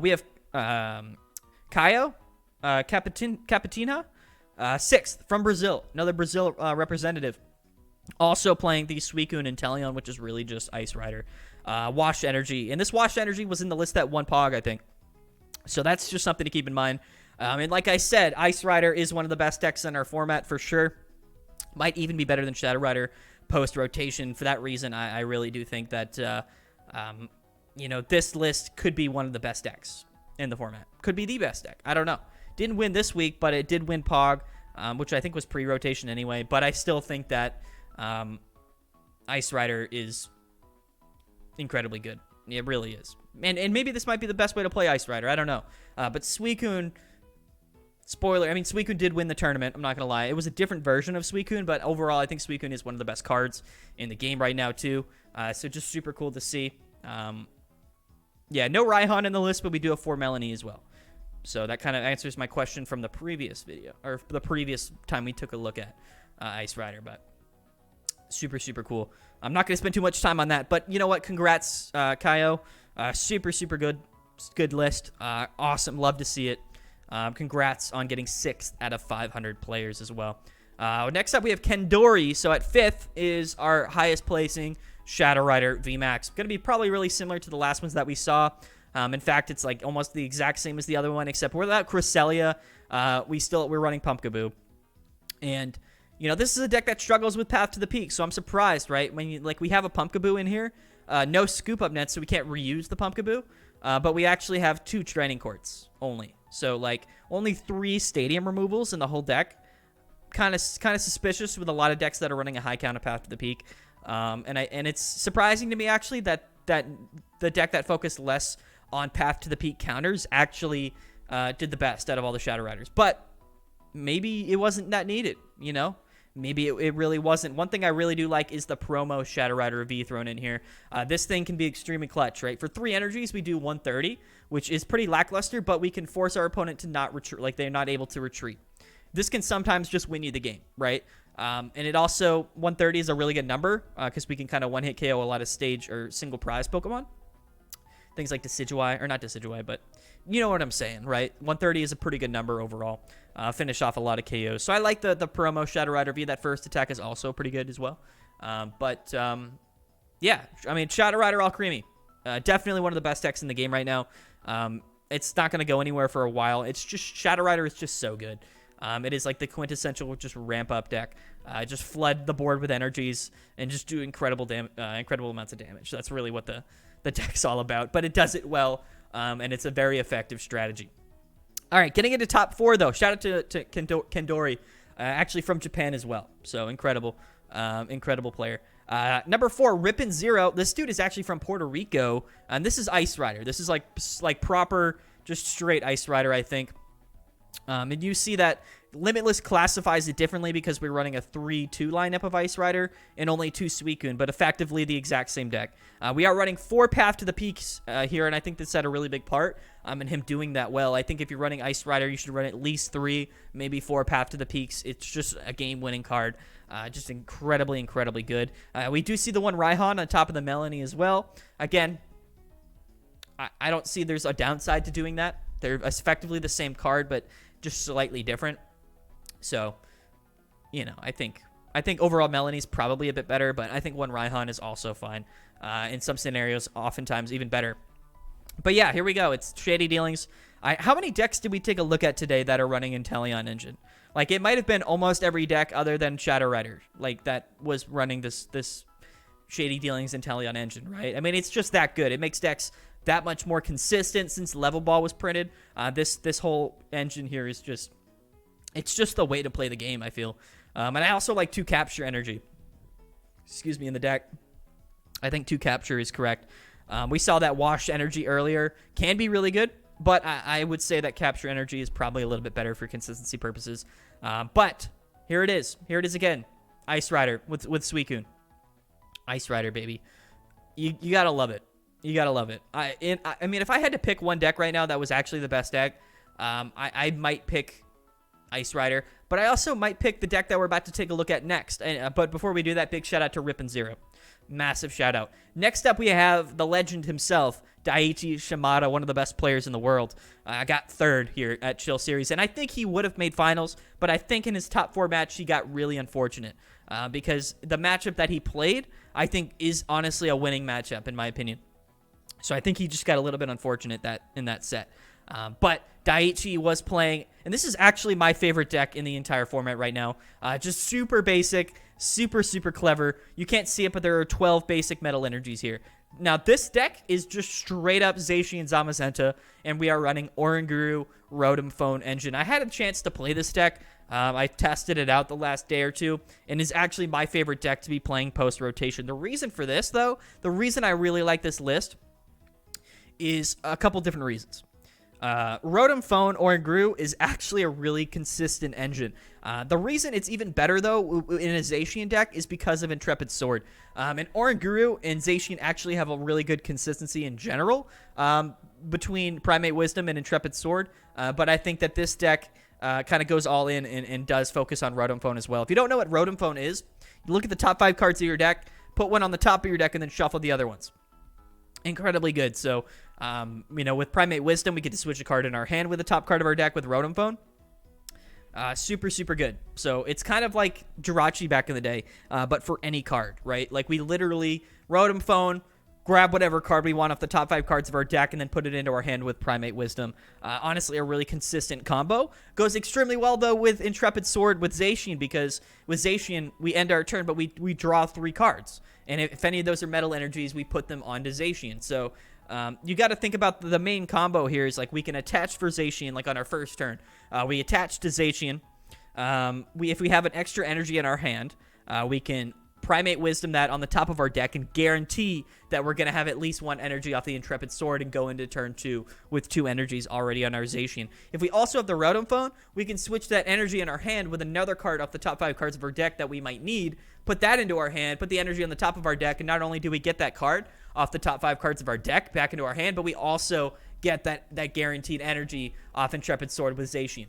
We have Caio Capitina. 6th from Brazil, another Brazil representative, also playing the Suicune and Teleon, which is really just Ice Rider. Wash Energy, and this Wash Energy was in the list that won Pog, I think. So that's just something to keep in mind. And like I said, Ice Rider is one of the best decks in our format for sure. Might even be better than Shadow Rider post-rotation. For that reason, I really do think that this list could be one of the best decks in the format. Could be the best deck. I don't know. Didn't win this week, but it did win Pog, which I think was pre-rotation anyway. But I still think that Ice Rider is incredibly good. It really is. And maybe this might be the best way to play Ice Rider. I don't know. But Suicune, spoiler, Suicune did win the tournament. I'm not going to lie. It was a different version of Suicune, but overall, I think Suicune is one of the best cards in the game right now, too. So just super cool to see. Yeah, no Raihan in the list, but we do have 4 Melanie as well. So that kind of answers my question from the previous video, or the previous time we took a look at Ice Rider, but super, super cool. I'm not going to spend too much time on that, but you know what? Congrats, Caio. Super, super good list. Awesome. Love to see it. Congrats on getting 6th out of 500 players as well. Next up, we have Kendori. So at 5th is our highest placing Shadow Rider Vmax. Going to be probably really similar to the last ones that we saw. In fact, it's like almost the exact same as the other one, except without Cresselia, we're running Pumpkaboo. And, you know, this is a deck that struggles with Path to the Peak, so I'm surprised, right? When we have a Pumpkaboo in here, no Scoop Up Nets, so we can't reuse the Pumpkaboo, but we actually have 2 Training Courts only. So, like, only 3 Stadium removals in the whole deck. Kind of suspicious with a lot of decks that are running a high count of Path to the Peak. And it's surprising to me, actually, that the deck that focused less on Path to the Peak counters actually did the best out of all the Shadow Riders. But maybe it wasn't that needed, you know? Maybe it really wasn't. One thing I really do like is the promo Shadow Rider V thrown in here. This thing can be extremely clutch, right? For 3 energies, we do 130, which is pretty lackluster, but we can force our opponent to not retreat, like they're not able to retreat. This can sometimes just win you the game, right? And it also, 130 is a really good number because we can kind of one-hit KO a lot of stage or single prize Pokemon. Things like Decidueye, or not Decidueye, but you know what I'm saying, right? 130 is a pretty good number overall. Finish off a lot of KOs. So I like the promo Shadow Rider V. That first attack is also pretty good as well. Yeah, I mean, Shadow Rider all creamy. Definitely one of the best decks in the game right now. It's not going to go anywhere for a while. It's just, Shadow Rider is just so good. It is like the quintessential just ramp up deck. Just flood the board with energies and just do incredible amounts of damage. That's really what the deck's all about. But it does it well, and it's a very effective strategy. All right, getting into top 4 though. Shout out to Kendori, actually from Japan as well. So incredible player. Number 4, RiponZero. This dude is actually from Puerto Rico, and this is Ice Rider. This is like proper, just straight Ice Rider, I think. And you see that Limitless classifies it differently because we're running a 3-2 lineup of Ice Rider and only 2 Suicune, but effectively the exact same deck. We are running 4 Path to the Peaks here, and I think this had a really big part in him doing that well. I think if you're running Ice Rider, you should run at least 3, maybe 4 Path to the Peaks. It's just a game-winning card. Just incredibly good. We do see the one Raihan on top of the Melanie as well. Again, I don't see there's a downside to doing that. They're effectively the same card, but just slightly different. So, you know, I think overall Melanie's probably a bit better, but I think one Raihan is also fine. In some scenarios, oftentimes even better. But yeah, here we go. It's Shady Dealings. How many decks did we take a look at today that are running Inteleon Engine? Like, it might have been almost every deck other than Shadow Rider, like, that was running this Shady Dealings Inteleon Engine, right? I mean, it's just that good. It makes decks that much more consistent since Level Ball was printed. This whole engine here is just, it's just the way to play the game, I feel. And I also like 2 Capture Energy. Excuse me, in the deck. I think 2 Capture is correct. We saw that Wash Energy earlier. Can be really good, but I would say that Capture Energy is probably a little bit better for consistency purposes. But here it is. Here it is again. Ice Rider with Suicune. Ice Rider, baby. You gotta love it. You gotta love it. I mean, if I had to pick one deck right now that was actually the best deck, I might pick Ice Rider, but I also might pick the deck that we're about to take a look at next. But before we do that, big shout out to RiponZero. Massive shout out. Next up, we have the legend himself, Daiichi Shimada, one of the best players in the world. I got 3rd here at Chill Series, and I think he would have made finals, but I think in his top 4 match, he got really unfortunate because the matchup that he played, I think, is honestly a winning matchup, in my opinion. So I think he just got a little bit unfortunate in that set. But Daiichi was playing, and this is actually my favorite deck in the entire format right now. Just super basic, super clever. You can't see it, but there are 12 basic metal energies here. Now, this deck is just straight up Zacian Zamazenta, and we are running Oranguru Rotom Phone Engine. I had a chance to play this deck. I tested it out the last day or 2, and is actually my favorite deck to be playing post-rotation. The reason for this, though, the reason I really like this list is a couple different reasons. Rotom Phone Oranguru is actually a really consistent engine. The reason it's even better, though, in a Zacian deck is because of Intrepid Sword. And Oranguru and Zacian actually have a really good consistency in general between Primate Wisdom and Intrepid Sword. But I think that this deck kind of goes all in and does focus on Rotom Phone as well. If you don't know what Rotom Phone is, you look at the top 5 cards of your deck, put one on the top of your deck, and then shuffle the other ones. Incredibly good. So With Primate Wisdom, we get to switch a card in our hand with the top card of our deck with Rotom Phone. Super, super good. So it's kind of like Jirachi back in the day, but for any card, right? Like we literally Rotom Phone, grab whatever card we want off the top 5 cards of our deck, and then put it into our hand with Primate Wisdom. Honestly, a really consistent combo. Goes extremely well, though, with Intrepid Sword with Zacian, because with Zacian, we end our turn, but we draw 3 cards. And if any of those are Metal Energies, we put them onto Zacian. So you got to think about the main combo here is, like, we can attach for Zacian, like, on our first turn. We attach to Zacian. If we have an extra energy in our hand, we can Primate Wisdom that on the top of our deck and guarantee that we're going to have at least 1 energy off the Intrepid Sword and go into turn 2 with 2 energies already on our Zacian. If we also have the Rotom Phone, we can switch that energy in our hand with another card off the top 5 cards of our deck that we might need, put that into our hand, put the energy on the top of our deck, and not only do we get that card off the top 5 cards of our deck back into our hand, but we also get that guaranteed energy off Intrepid Sword with Zacian.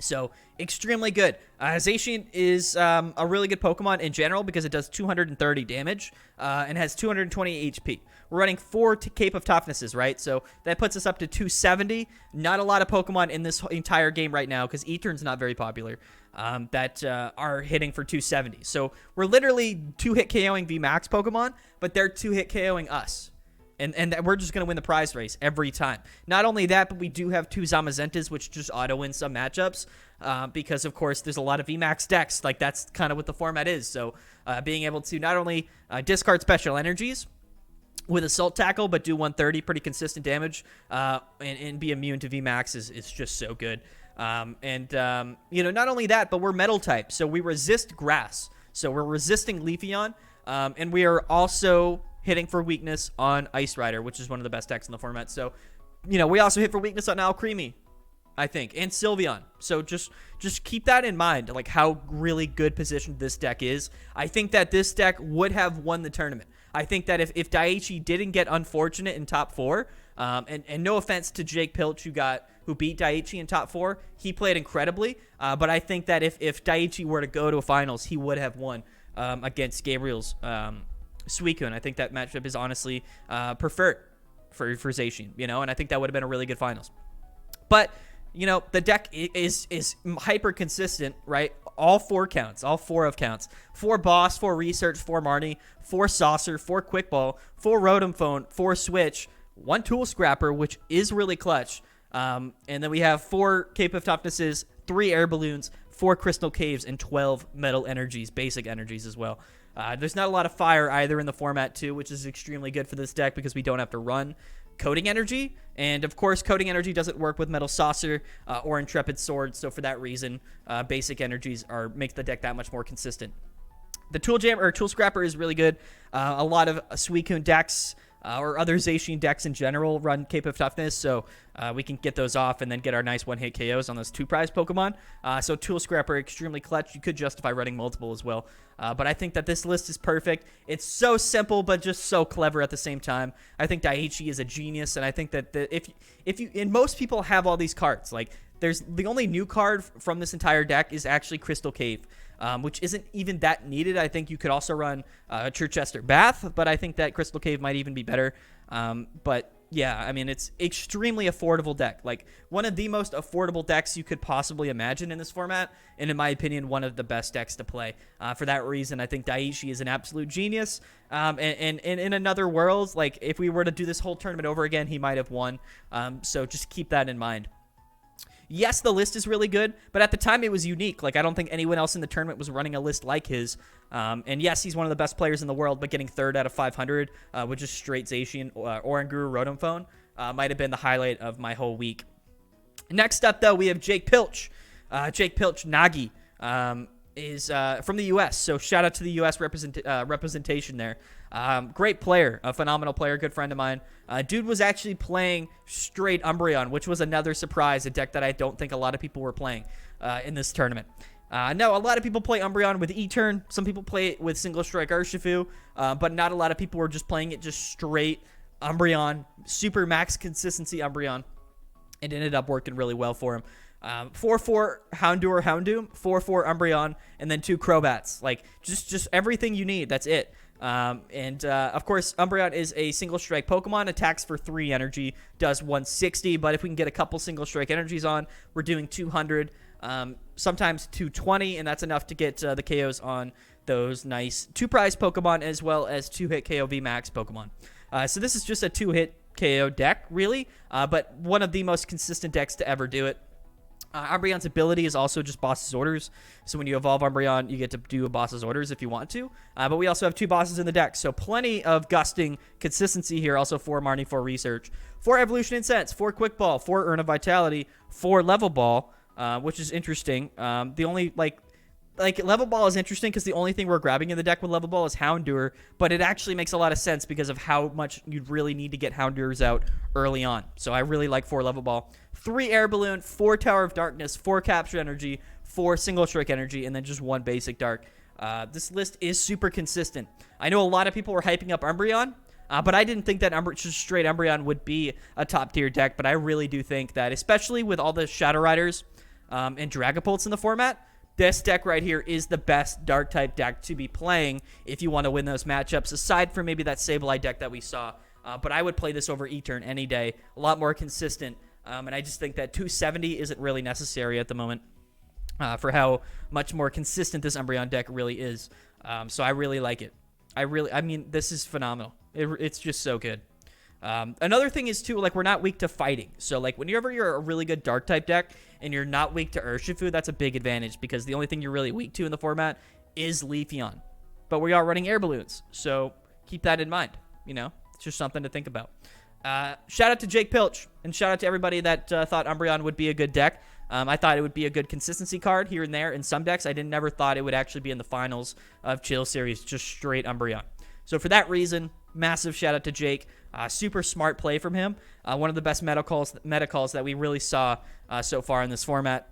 So, extremely good. Zacian is a really good Pokemon in general because it does 230 damage and has 220 HP. We're running 4 Cape of Toughnesses, right? So, that puts us up to 270. Not a lot of Pokemon in this entire game right now because E-Turn's not very popular that are hitting for 270. So, we're literally 2-hit KOing VMAX Pokemon, but they're 2-hit KOing us. And we're just going to win the prize race every time. Not only that, but we do have 2 Zamazentas, which just auto-win some matchups. Because, of course, there's a lot of VMAX decks. Like, that's kind of what the format is. So, being able to not only discard special energies with Assault Tackle, but do 130, pretty consistent damage, and be immune to VMAX is just so good. Not only that, but we're Metal type. So, we resist Grass. So, we're resisting Leafeon. And we are also hitting for weakness on Ice Rider, which is one of the best decks in the format. So, we also hit for weakness on Alcremie, I think, and Sylveon. So just keep that in mind, like how really good positioned this deck is. I think that this deck would have won the tournament. I think that if Daiichi didn't get unfortunate in top 4, and no offense to Jake Pilch who beat Daiichi in top 4, he played incredibly. But I think that if Daiichi were to go to a finals, he would have won against Gabriel's Suicune. I think that matchup is honestly preferred for Zacian, and I think that would have been a really good finals. But the deck is hyper consistent, right? All 4 counts, all 4 of counts. 4 Boss, 4 Research, 4 Marnie, 4 Saucer, 4 Quick Ball, 4 Rotom Phone, 4 Switch, 1 Tool Scrapper, which is really clutch. And then we have 4 Cape of Toughnesses, 3 Air Balloons, 4 Crystal Caves, and 12 Metal Energies, basic energies as well. There's not a lot of fire either in the format too, which is extremely good for this deck because we don't have to run Coding Energy. And of course, Coding Energy doesn't work with Metal Saucer or Intrepid Sword. So for that reason, basic energies make the deck that much more consistent. The Tool Scrapper is really good. A lot of Suicune decks or other Zacian decks in general run Cape of Toughness, so we can get those off and then get our nice 1-hit KOs on those 2 prize Pokemon. So Tool Scrapper, extremely clutch. You could justify running multiple as well. But I think that this list is perfect. It's so simple, but just so clever at the same time. I think Daiichi is a genius, and I think that and most people have all these cards. Like, there's the only new card from this entire deck is actually Crystal Cave, which isn't even that needed. I think you could also run Chichester Bath, but I think that Crystal Cave might even be better. But yeah, I mean, it's extremely affordable deck. Like, one of the most affordable decks you could possibly imagine in this format, and in my opinion, one of the best decks to play. For that reason, I think Daiichi is an absolute genius. And in another world, like, if we were to do this whole tournament over again, he might have won. So just keep that in mind. Yes, the list is really good, but at the time it was unique. Like, I don't think anyone else in the tournament was running a list like his. And yes, he's one of the best players in the world, but getting 3rd out of 500 with just straight Zacian Oranguru Rotom Phone might have been the highlight of my whole week. Next up, though, we have Jake Pilch. Jake Pilch Nagi is from the U.S., so shout out to the U.S. representation there. Great player, a phenomenal player, good friend of mine. Dude was actually playing straight Umbreon, which was another surprise, a deck that I don't think a lot of people were playing in this tournament. No, a lot of people play Umbreon with E-Turn. Some people play it with Single Strike Urshifu, but not a lot of people were just playing it just straight Umbreon, super max consistency Umbreon. It ended up working really well for him. 4-4 Houndoom, 4-4 Umbreon, and then 2 Crobats. Like, just everything you need. That's it. Of course, Umbreon is a single strike Pokemon, attacks for 3 energy, does 160, but if we can get a couple single strike energies on, we're doing 200, sometimes 220, and that's enough to get the KOs on those nice 2-prize Pokemon as well as 2-hit KO Vmax Pokemon. So this is just a 2-hit KO deck, really, but one of the most consistent decks to ever do it. Umbreon's ability is also just boss's orders. So when you evolve Umbreon, you get to do a boss's orders if you want to. But we also have 2 bosses in the deck, so plenty of gusting consistency here. Also 4 Marnie, 4 Research, 4 Evolution Incense, 4 Quick Ball, 4 Urn of Vitality, 4 Level Ball, which is interesting. The only, like Level Ball is interesting because the only thing we're grabbing in the deck with Level Ball is Houndour, but it actually makes a lot of sense because of how much you'd really need to get Houndours out early on. So I really like 4 Level Ball. 3 Air Balloon, 4 Tower of Darkness, 4 Capture Energy, 4 Single Strike Energy, and then just 1 Basic Dark. This list is super consistent. I know a lot of people were hyping up Umbreon, but I didn't think that just straight Umbreon would be a top-tier deck, but I really do think that, especially with all the Shadow Riders and Dragapults in the format, this deck right here is the best Dark-type deck to be playing if you want to win those matchups, aside from maybe that Sableye deck that we saw. But I would play this over E-Turn any day. A lot more consistent. And I just think that 270 isn't really necessary at the moment for how much more consistent this Umbreon deck really is. So I really like it. I mean, this is phenomenal. It's just so good. Another thing is, too, like, we're not weak to fighting. So, like, whenever you're a really good Dark-type deck and you're not weak to Urshifu, that's a big advantage because the only thing you're really weak to in the format is Leafeon. But we are running Air Balloons, so keep that in mind, you know? It's just something to think about. Shout out to Jake Pilch, and shout out to everybody that thought Umbreon would be a good deck. I thought it would be a good consistency card here and there in some decks. I never thought it would actually be in the finals of Chill Series, just straight Umbreon. So for that reason, massive shout out to Jake. Super smart play from him. One of the best meta calls that we really saw so far in this format,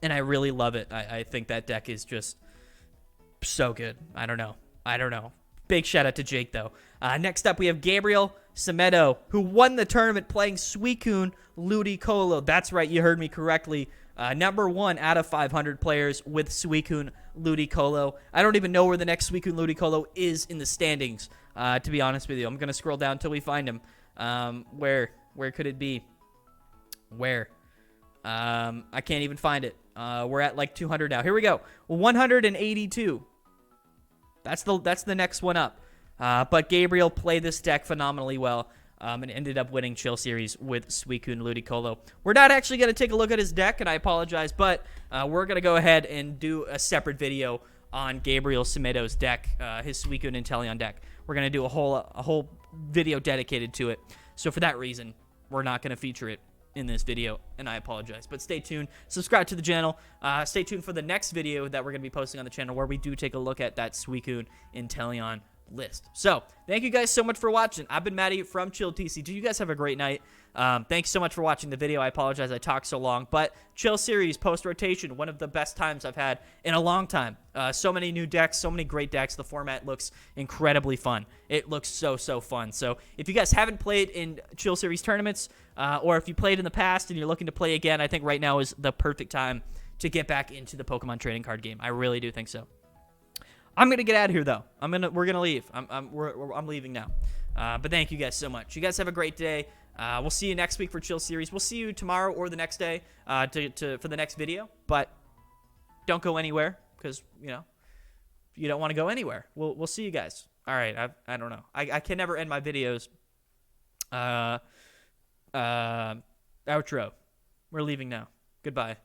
and I really love it. I think that deck is just so good. I don't know. Big shout out to Jake, though. Next up, we have Gabriel Semedo, who won the tournament playing Suicune Ludicolo. That's right, you heard me correctly. Number 1 out of 500 players with Suicune Ludicolo. I don't even know where the next Suicune Ludicolo is in the standings, to be honest with you. I'm going to scroll down until we find him. Where could it be? Where? I can't even find it. We're at like 200 now. Here we go. 182. That's the next one up. But Gabriel played this deck phenomenally well and ended up winning Chill Series with Suicune Ludicolo. We're not actually going to take a look at his deck, and I apologize, but we're going to go ahead and do a separate video on Gabriel Semedo's deck, his Suicune Inteleon deck. We're going to do a whole video dedicated to it. So for that reason, we're not going to feature it in this video, and I apologize. But stay tuned. Subscribe to the channel. Stay tuned for the next video that we're going to be posting on the channel where we do take a look at that Suicune Inteleon list. So thank you guys so much for watching. I've been Matty from Chill TCG. You guys have a great night. Thanks so much for watching the video. I apologize I talked so long, but Chill Series post-rotation, one of the best times I've had in a long time. So many new decks, so many great decks. The format looks incredibly fun. It looks so fun. So if you guys haven't played in Chill Series tournaments, or if you played in the past and you're looking to play again, I think right now is the perfect time to get back into the Pokemon trading card game. I really do think so. I'm gonna get out of here though. We're gonna leave. I'm leaving now. But thank you guys so much. You guys have a great day. We'll see you next week for Chill Series. We'll see you tomorrow or the next day for the next video. But don't go anywhere because you don't want to go anywhere. We'll see you guys. All right. I don't know. I can never end my videos. Outro. We're leaving now. Goodbye.